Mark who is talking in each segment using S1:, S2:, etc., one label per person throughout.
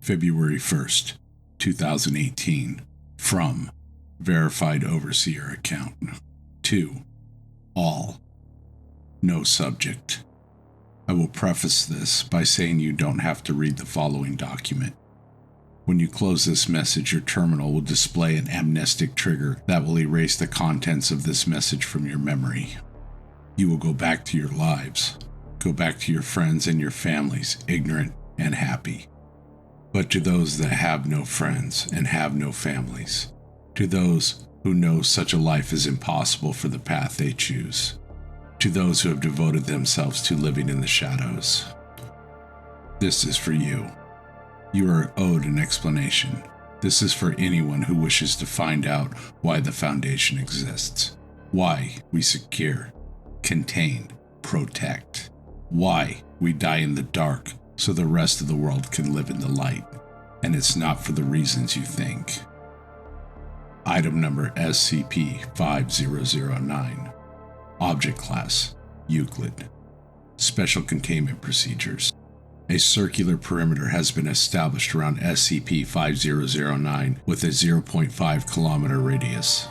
S1: February 1st, 2018. From Verified Overseer Account. To All. No subject. I will preface this by saying you don't have to read the following document. When you close this message, your terminal will display an amnestic trigger that will erase the contents of this message from your memory. You will go back to your lives, go back to your friends and your families, ignorant and happy. But to those that have no friends and have no families, to those who know such a life is impossible for the path they choose, to those who have devoted themselves to living in the shadows, this is for you. You are owed an explanation. This is for anyone who wishes to find out why the Foundation exists, why we secure, contain, protect, why we die in the dark so the rest of the world can live in the light, and it's not for the reasons you think. Item number SCP-5009. Object Class: Euclid. Special Containment Procedures. A circular perimeter has been established around SCP-5009 with a 0.5 kilometer radius.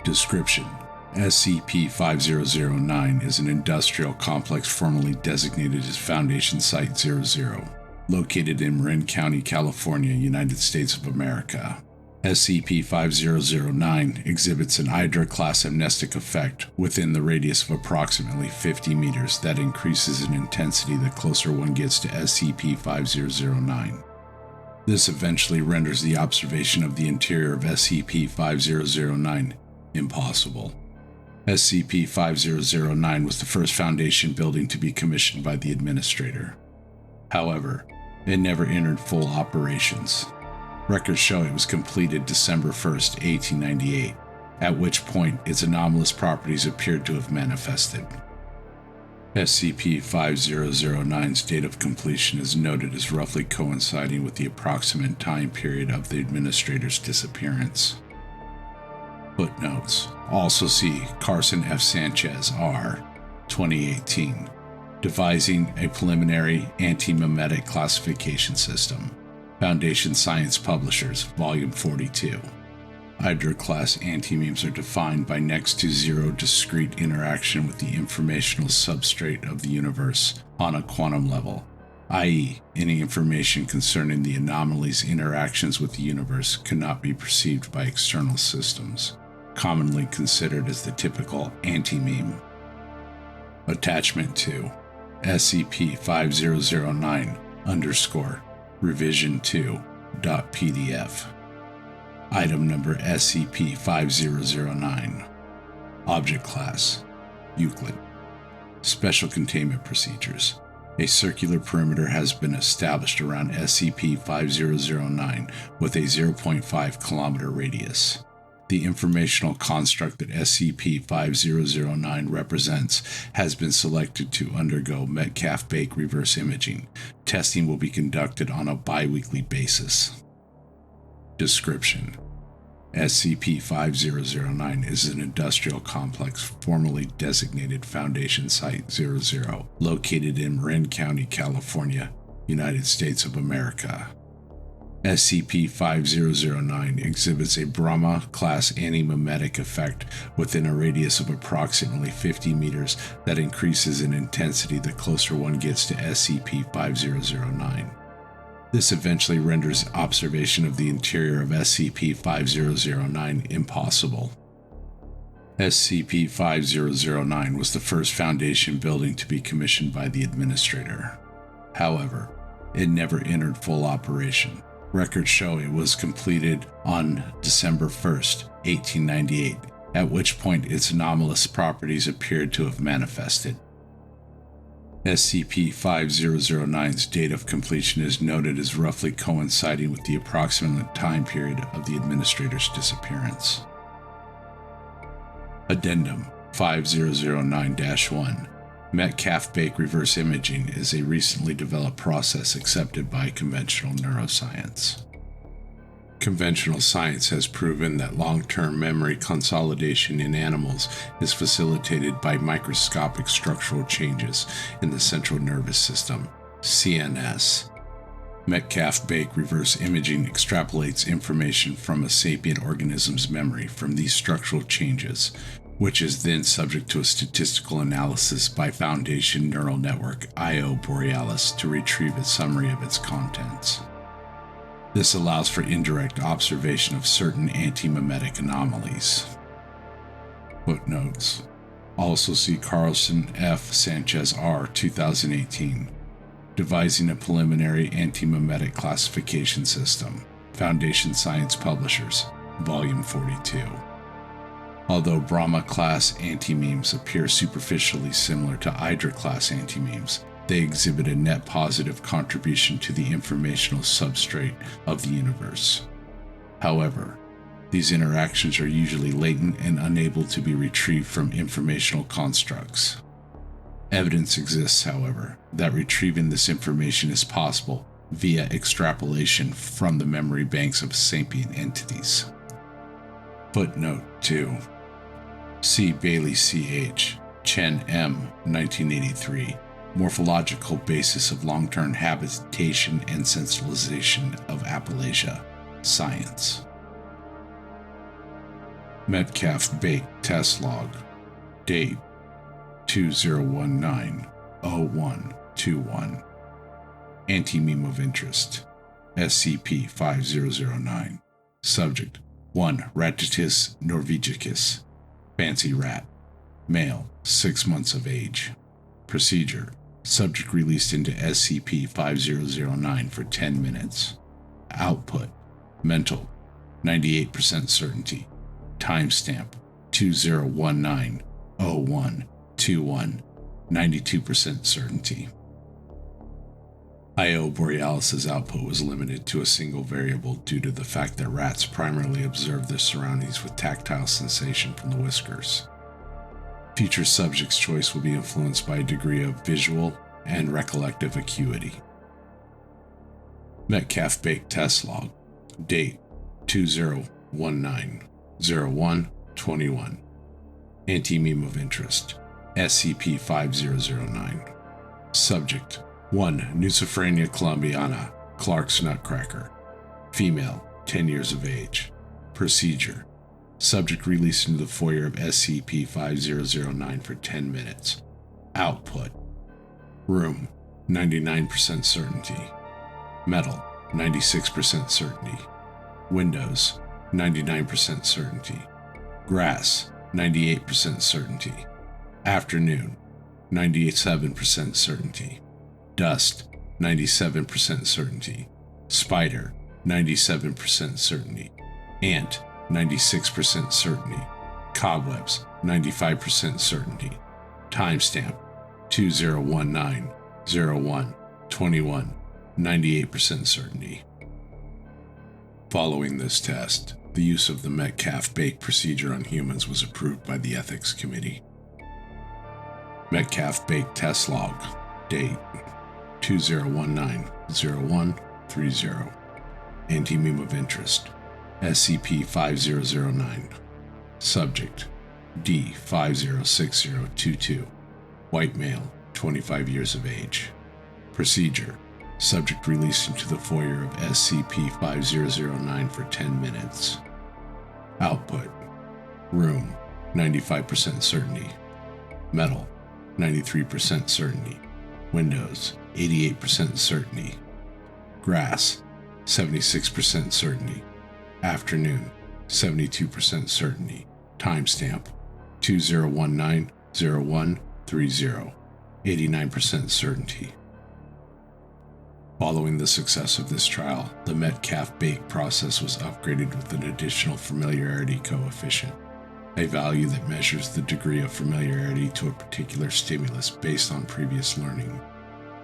S1: Description: SCP-5009 is an industrial complex formerly designated as Foundation Site 00, located in Marin County, California, United States of America. SCP-5009 exhibits an Hydra-class amnestic effect within the radius of approximately 50 meters that increases in intensity the closer one gets to SCP-5009. This eventually renders the observation of the interior of SCP-5009 impossible. SCP-5009 was the first Foundation building to be commissioned by the Administrator. However, it never entered full operations. Records show it was completed December 1st, 1898, at which point its anomalous properties appeared to have manifested. SCP-5009's date of completion is noted as roughly coinciding with the approximate time period of the Administrator's disappearance. Footnotes. Also see Carson F. Sanchez, R. 2018. Devising a Preliminary Anti-memetic Classification System. Foundation Science Publishers, Volume 42. Hydra-class anti-memes are defined by next to zero discrete interaction with the informational substrate of the universe on a quantum level, i.e., any information concerning the anomaly's interactions with the universe cannot be perceived by external systems, commonly considered as the typical anti-meme. Attachment 2. SCP-5009_ revision2.pdf. Item number SCP-5009. Object Class: Euclid. Special Containment Procedures. A circular perimeter has been established around SCP-5009 with a 0.5 kilometer radius. The informational construct that SCP-5009 represents has been selected to undergo Metcalfe-Baker reverse imaging. Testing will be conducted on a bi-weekly basis. Description: SCP-5009 is an industrial complex formerly designated Foundation Site 00, located in Marin County, California, United States of America. SCP-5009 exhibits a Brahma-class anti-memetic effect within a radius of approximately 50 meters that increases in intensity the closer one gets to SCP-5009. This eventually renders observation of the interior of SCP-5009 impossible. SCP-5009 was the first Foundation building to be commissioned by the Administrator. However, it never entered full operation. Records show it was completed on December 1st, 1898, at which point its anomalous properties appeared to have manifested. SCP-5009's date of completion is noted as roughly coinciding with the approximate time period of the Administrator's disappearance. Addendum 5009-1. Metcalfe-Baker reverse imaging is a recently developed process accepted by conventional neuroscience. Conventional science has proven that long-term memory consolidation in animals is facilitated by microscopic structural changes in the central nervous system, CNS. Metcalfe-Baker reverse imaging extrapolates information from a sapient organism's memory from these structural changes, which is then subject to a statistical analysis by Foundation Neural Network I/O Borealis to retrieve a summary of its contents. This allows for indirect observation of certain anti-memetic anomalies. Footnotes. Also see Carlson F. Sanchez R. 2018. Devising a Preliminary Anti-Memetic Classification System. Foundation Science Publishers, Volume 42. Although Brahma-class anti-memes appear superficially similar to Hydra-class anti-memes, they exhibit a net positive contribution to the informational substrate of the universe. However, these interactions are usually latent and unable to be retrieved from informational constructs. Evidence exists, however, that retrieving this information is possible via extrapolation from the memory banks of sapient entities. Footnote 2. C. Bailey C.H., Chen M. 1983, Morphological Basis of Long-Term Habitation and Sensitization of Appalachia, Science. Metcalfe-Baker Test Log. Date 2019-0121. Anti-meme of interest. SCP-5009. Subject 1. Ratitis norvegicus. Fancy rat. Male, 6 months of age. Procedure. Subject released into SCP-5009 for 10 minutes. Output. Mental. 98% certainty. Timestamp. 2019-0121. 92% certainty. I/O Borealis' output was limited to a single variable due to the fact that rats primarily observe their surroundings with tactile sensation from the whiskers. Future subjects' choice will be influenced by a degree of visual and recollective acuity. Metcalfe-Baker Test Log. Date 2019-0121. Anti-meme of interest. SCP-5009. Subject 1. Nucifrania columbiana, Clark's Nutcracker. Female, 10 years of age. Procedure. Subject released into the foyer of SCP-5009 for 10 minutes. Output. Room, 99% certainty. Metal, 96% certainty. Windows, 99% certainty. Grass, 98% certainty. Afternoon, 97% certainty. Dust, 97% certainty. Spider, 97% certainty. Ant, 96% certainty. Cobwebs, 95% certainty. Timestamp, 2019-01-21, 98% certainty. Following this test, the use of the Metcalfe-Baker procedure on humans was approved by the Ethics Committee. Metcalfe-Baker Test Log. Date 2019-0130. Anti-meme of interest. SCP-5009. Subject D506022. White male, 25 years of age. Procedure. Subject released into the foyer of SCP-5009 for 10 minutes. Output. Room, 95% certainty. Metal, 93% certainty. Windows, 88% certainty. Grass, 76% certainty. Afternoon, 72% certainty. Timestamp, 2019-0130, 89% certainty. Following the success of this trial, the Metcalfe-Baker process was upgraded with an additional familiarity coefficient, a value that measures the degree of familiarity to a particular stimulus based on previous learning.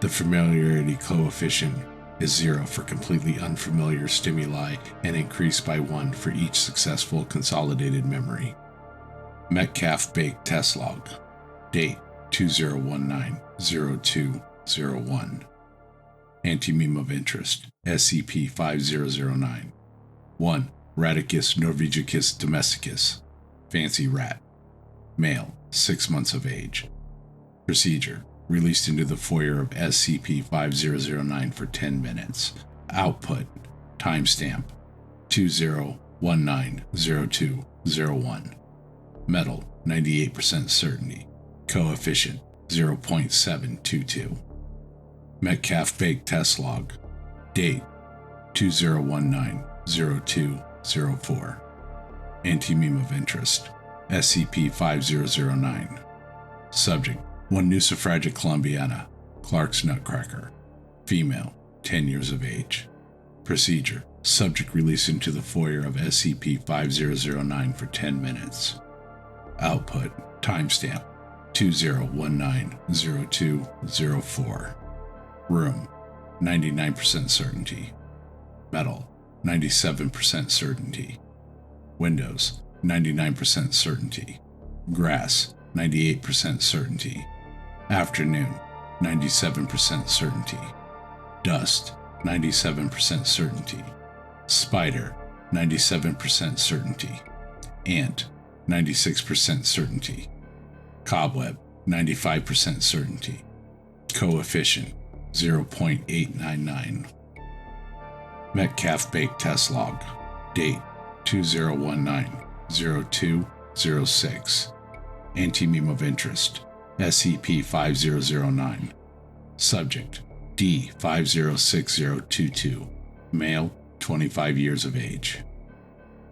S1: The familiarity coefficient is 0 for completely unfamiliar stimuli and increased by 1 for each successful consolidated memory. Metcalfe-Baker Test Log. Date 2019-0201. Anti-meme of interest. SCP-5009. 1. Radicus norvegicus domesticus. Fancy rat. Male, 6 months of age. Procedure. released into the foyer of SCP-5009 for 10 minutes. Output, timestamp, 20190201. Metal, 98% certainty. Coefficient, 0.722. Metcalfe-Bakes test log. Date, 20190204. Anti-meme of interest, SCP-5009. Subject, one Nusifragia columbiana, Clark's Nutcracker. Female, 10 years of age. Procedure, subject released into the foyer of SCP-5009 for 10 minutes. Output, timestamp, 20190204. Room, 99% certainty. Metal, 97% certainty. Windows, 99% certainty. Grass, 98% certainty. Afternoon, 97% certainty. Dust, 97% certainty. Spider, 97% certainty. Ant, 96% certainty. Cobweb, 95% certainty. Coefficient, 0.899. Metcalfe-Bakes test log. Date, 20190206. Anti-meme of interest, SCP-5009. Subject, D506022. Male, 25 years of age.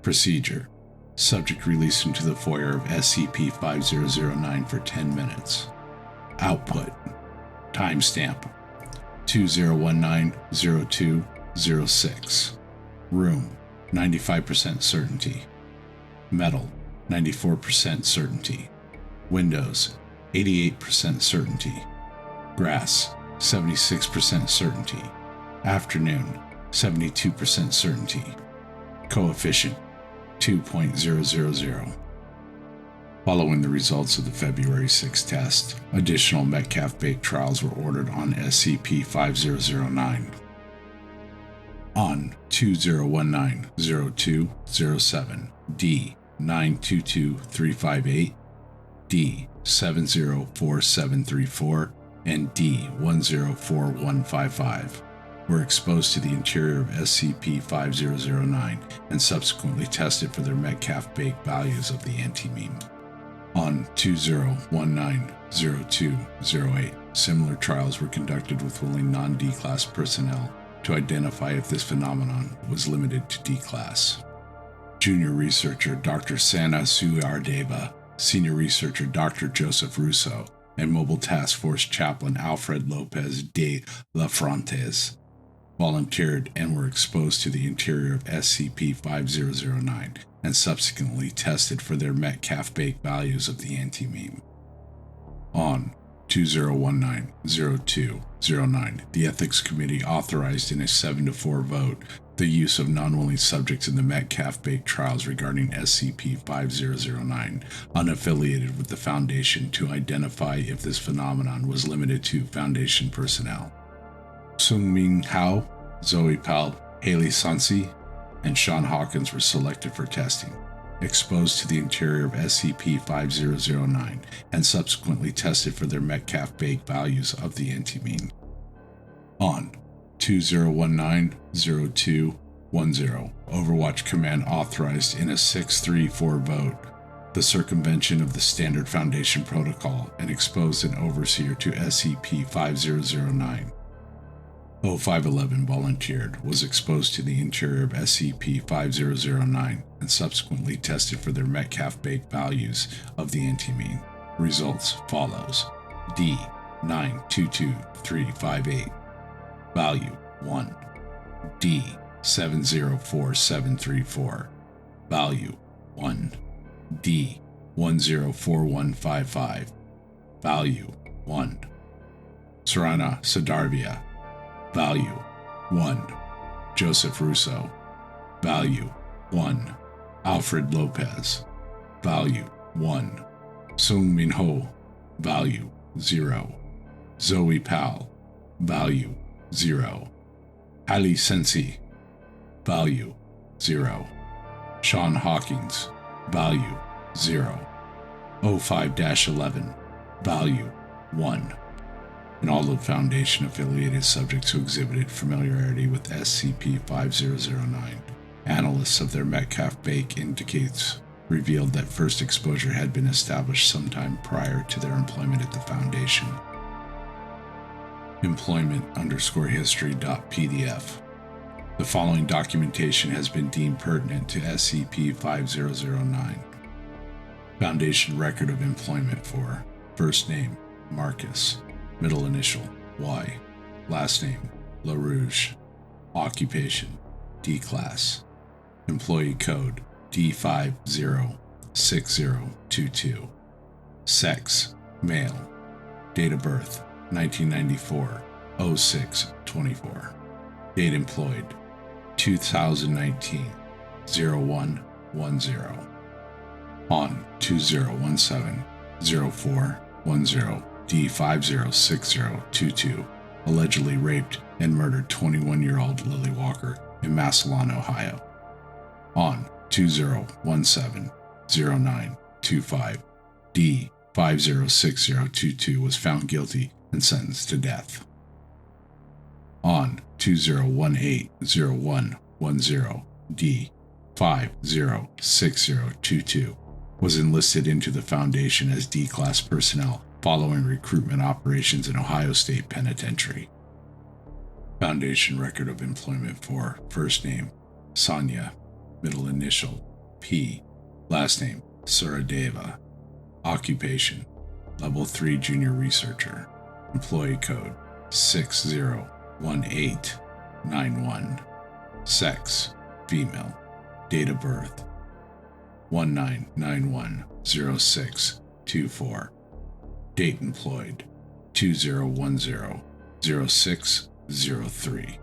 S1: Procedure, subject released into the foyer of SCP-5009 for 10 minutes. Output, timestamp, 20190206. Room, 95% certainty. Metal, 94% certainty. Windows, 88% certainty. Grass, 76% certainty. Afternoon, 72% certainty. Coefficient, 2.000. Following the results of the February 6 test, additional Metcalfe-Bakes trials were ordered on SCP-5009. On 2019-0207, D922358, D704734, and D104155 were exposed to the interior of SCP-5009 and subsequently tested for their Metcalfe-Bakes values of the anti-meme. On 2019-0208, similar trials were conducted with only non-D-Class personnel to identify if this phenomenon was limited to D-Class. Junior researcher Dr. Sana Suyardeva, senior researcher Dr. Joseph Russo, and Mobile Task Force Chaplain Alfred Lopez de la Fuentes volunteered and were exposed to the interior of SCP-5009 and subsequently tested for their Metcalfe-Bakes values of the anti-meme. On 2019-0209, the Ethics Committee authorized in a 7-4 vote the use of non-willing subjects in the Metcalfe-Bakes trials regarding SCP-5009, unaffiliated with the Foundation, to identify if this phenomenon was limited to Foundation personnel. Sung-Ming Hao, Zoe Pal, Haley Sansi, and Sean Hawkins were selected for testing, exposed to the interior of SCP-5009, and subsequently tested for their Metcalfe-Bakes values of the anti-meme. On 2019-0210, Overwatch Command authorized in a 6-3-4 vote the circumvention of the Standard Foundation Protocol and exposed an overseer to SCP-5009. 0511 volunteered, was exposed to the interior of SCP-5009 and subsequently tested for their Metcalfe-Bakes values of the anti-meme. Results follows. D922358. Value 1. D704734. Value 1. D104155. Value 1. Sarana Sadarvia. Value 1. Joseph Russo. Value 1. Alfred Lopez. Value 1. Sung Min Ho. Value 0. Zoe Pal. Value 0. Ali Sensi. Value 0. Sean Hawkins. Value 0. 05-11. Value 1. and all the Foundation-affiliated subjects who exhibited familiarity with SCP-5009. Analysis of their Metcalfe-Baker indicates revealed that first exposure had been established sometime prior to their employment at the Foundation. Employment_history.pdf. The following documentation has been deemed pertinent to SCP-5009. Foundation record of employment for first name, Marcus, middle initial, Y, last name, LaRouche, occupation, D-Class, employee code, D506022, sex, male, date of birth, 1994, 0624, date employed, 2019, 0110, on 2017-0410, D506022, allegedly raped and murdered 21-year-old Lily Walker in Massillon, Ohio. On 2017-0925, D506022 was found guilty and sentenced to death. On 2018-0110, D506022 was enlisted into the Foundation as D-Class personnel following recruitment operations in Ohio State Penitentiary. Foundation record of employment for first name, Sonia, middle initial, P, last name, Suradeva, occupation, level 3 junior researcher, employee code, 601891, sex, female, date of birth, 1991-0624, date employed, 2010-0603.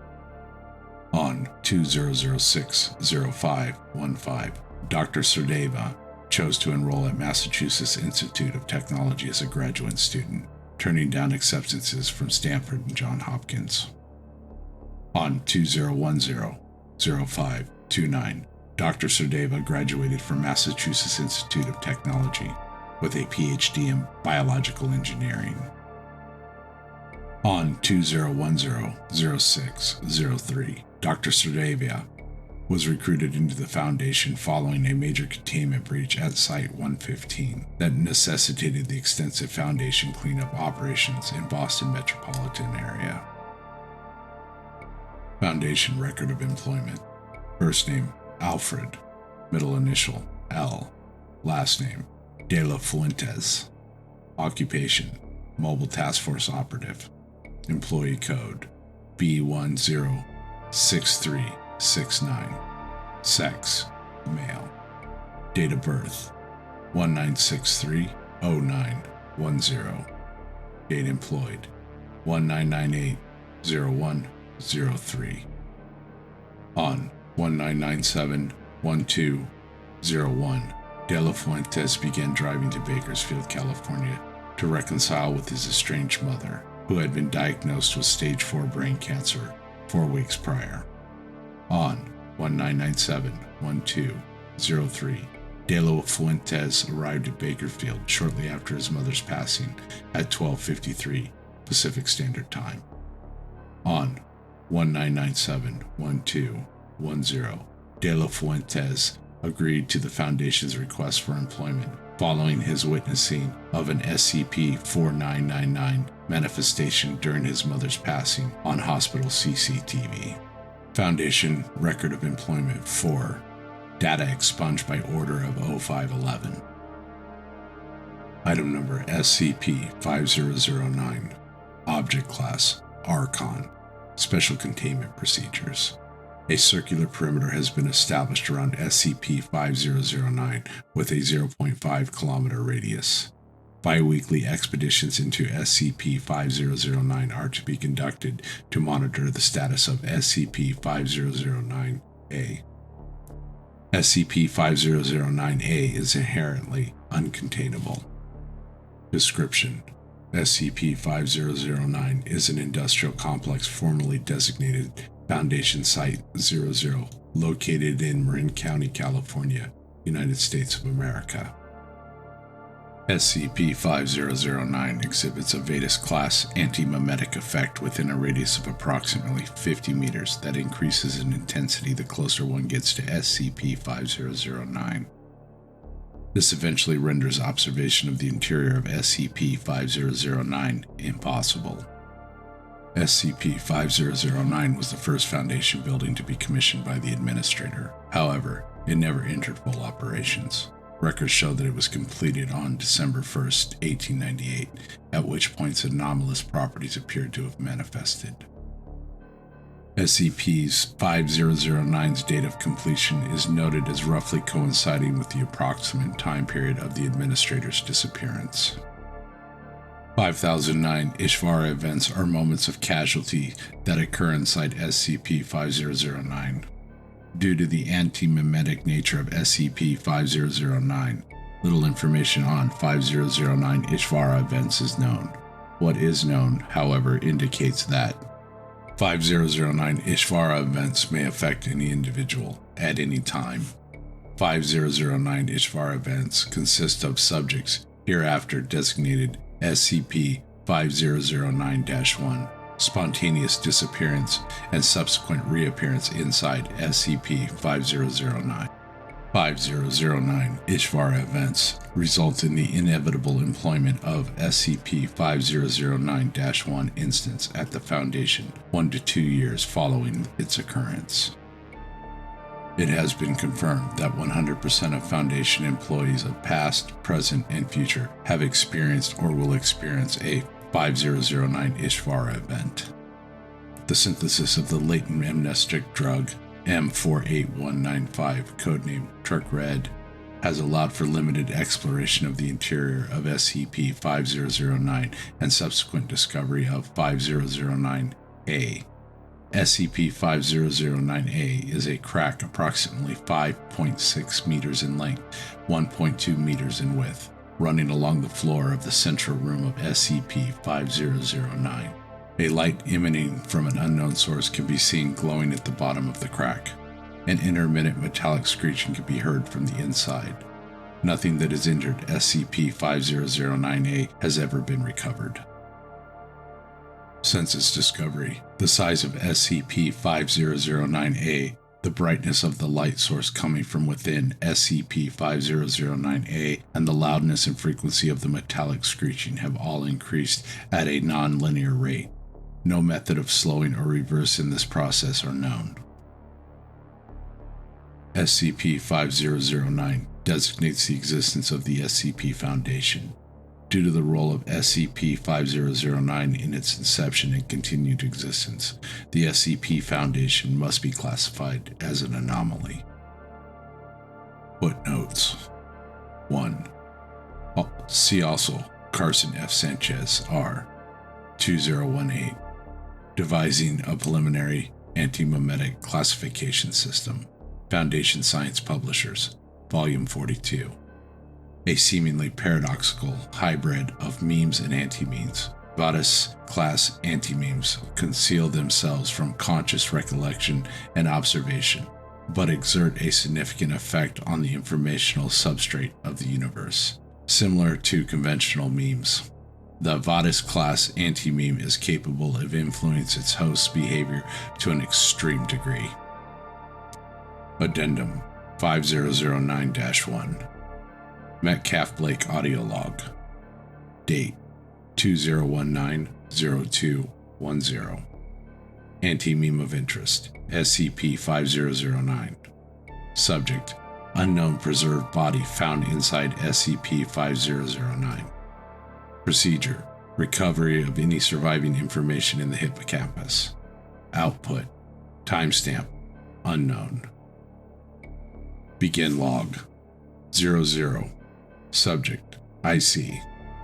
S1: On 2006-0515, Dr. Surdeva chose to enroll at Massachusetts Institute of Technology as a graduate student, turning down acceptances from Stanford and Johns Hopkins. On 2010-0529, Dr. Surdeva graduated from Massachusetts Institute of Technology with a PhD in biological engineering. On 2010-0603, Dr. Surdeva was recruited into the Foundation following a major containment breach at Site-115 that necessitated the extensive Foundation cleanup operations in Boston metropolitan area. Foundation record of employment. First name, Alfred, middle initial, L, last name, De La Fuentes, occupation, mobile task force operative, employee code, B106369, sex, male, date of birth, 1963-0910, date employed, 1998-0103. On 1997-1201, De La Fuentes began driving to Bakersfield, California to reconcile with his estranged mother, who had been diagnosed with stage 4 brain cancer 4 weeks prior. On 1997-1203, De La Fuentes arrived at Bakersfield shortly after his mother's passing at 12:53 Pacific Standard Time. On 1997-1210, De La Fuentes agreed to the Foundation's request for employment following his witnessing of an SCP-4999 manifestation during his mother's passing on hospital CCTV. Foundation record of employment for data expunged by order of 0511. Item number SCP-5009. Object class Archon. Special containment procedures. A circular perimeter has been established around SCP-5009 with a 0.5 kilometer radius. Bi-weekly expeditions into SCP-5009 are to be conducted to monitor the status of SCP-5009-A. SCP-5009-A is inherently uncontainable. Description: SCP-5009 is an industrial complex formerly designated Foundation Site 00, located in Marin County, California, United States of America. SCP-5009 exhibits a Vetus-class anti-memetic effect within a radius of approximately 50 meters that increases in intensity the closer one gets to SCP-5009. This eventually renders observation of the interior of SCP-5009 impossible. SCP-5009 was the first Foundation building to be commissioned by the Administrator. However, it never entered full operations. Records show that it was completed on December 1, 1898, at which point its anomalous properties appeared to have manifested. SCP-5009's date of completion is noted as roughly coinciding with the approximate time period of the Administrator's disappearance. 5009 Ishvara events are moments of casualty that occur inside SCP-5009. Due to the anti-memetic nature of SCP-5009, little information on 5009 Ishvara events is known. What is known, however, indicates that 5009 Ishvara events may affect any individual at any time. 5009 Ishvara events consist of subjects hereafter designated SCP-5009-1, spontaneous disappearance, and subsequent reappearance inside SCP-5009. 5009 Ishvara events result in the inevitable employment of SCP-5009-1 instance at the Foundation 1 to 2 years following its occurrence. It has been confirmed that 100% of Foundation employees of past, present, and future have experienced or will experience a 5009 Ishvara event. The synthesis of the latent amnestic drug M48195, codename Turk Red, has allowed for limited exploration of the interior of SCP-5009 and subsequent discovery of 5009-A. SCP-5009-A is a crack approximately 5.6 meters in length, 1.2 meters in width, running along the floor of the central room of SCP-5009. A light emanating from an unknown source can be seen glowing at the bottom of the crack. An intermittent metallic screeching can be heard from the inside. Nothing that has injured SCP-5009-A has ever been recovered. Since its discovery, the size of SCP-5009-A, the brightness of the light source coming from within SCP-5009-A, and the loudness and frequency of the metallic screeching have all increased at a non-linear rate. No method of slowing or reversing this process are known. SCP-5009 designates the existence of the SCP Foundation. Due to the role of SCP-5009 in its inception and continued existence, the SCP Foundation must be classified as an anomaly. Footnotes 1. See also Carson F. Sanchez, R. 2018. Devising a Preliminary Anti-memetic Classification System. Foundation Science Publishers, Volume 42. A seemingly paradoxical hybrid of memes and anti-memes. Vadas-class anti-memes conceal themselves from conscious recollection and observation, but exert a significant effect on the informational substrate of the universe. Similar to conventional memes, the Vadas-class anti-meme is capable of influencing its host's behavior to an extreme degree. Addendum 5009-1. Metcalf Blake audio log. Date 2019-0210. Anti-meme of interest SCP-5009. Subject: unknown preserved body found inside SCP-5009. Procedure: recovery of any surviving information in the hippocampus. Output: timestamp unknown. Begin log 00. Subject: IC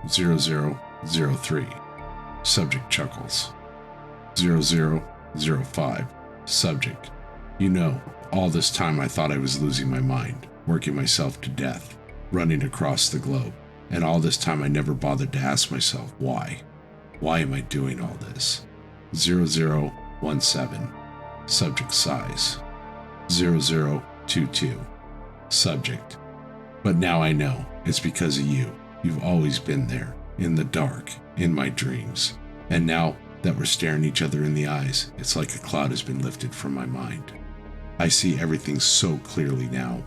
S1: 0003. Subject chuckles. 0005. Subject: all this time I thought I was losing my mind, working myself to death, running across the globe, and all this time I never bothered to ask myself why. Why am I doing all this? 0017. Subject sighs. 0022. Subject: but now I know it's because of you. You've always been there, in the dark, in my dreams. And now that we're staring each other in the eyes, it's like a cloud has been lifted from my mind. I see everything so clearly now.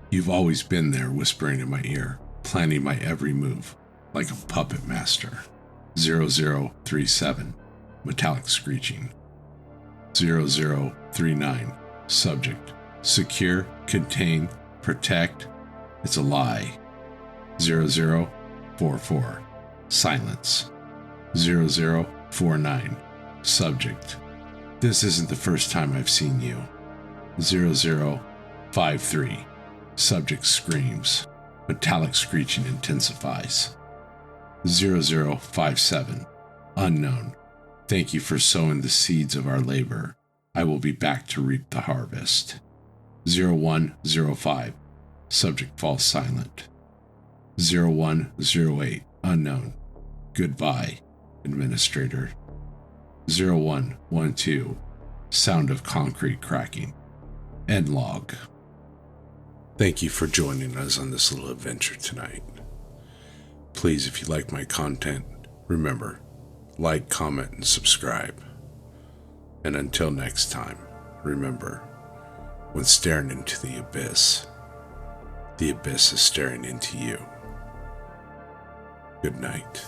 S1: You've always been there, whispering in my ear, planning my every move, like a puppet master. 0037, metallic screeching. 0039, subject, secure, contain, protect. It's a lie. 0044, silence. 0049, subject, this isn't the first time I've seen you. 0053, subject screams. Metallic screeching intensifies. 0057, unknown. Thank you for sowing the seeds of our labor. I will be back to reap the harvest. 0105, subject falls silent. 0108, unknown. Goodbye, administrator. 0112, sound of concrete cracking. End log. Thank you for joining us on this little adventure tonight. Please, if you like my content, remember, like, comment, and subscribe. And until next time, remember, when staring into the abyss is staring into you. Good night.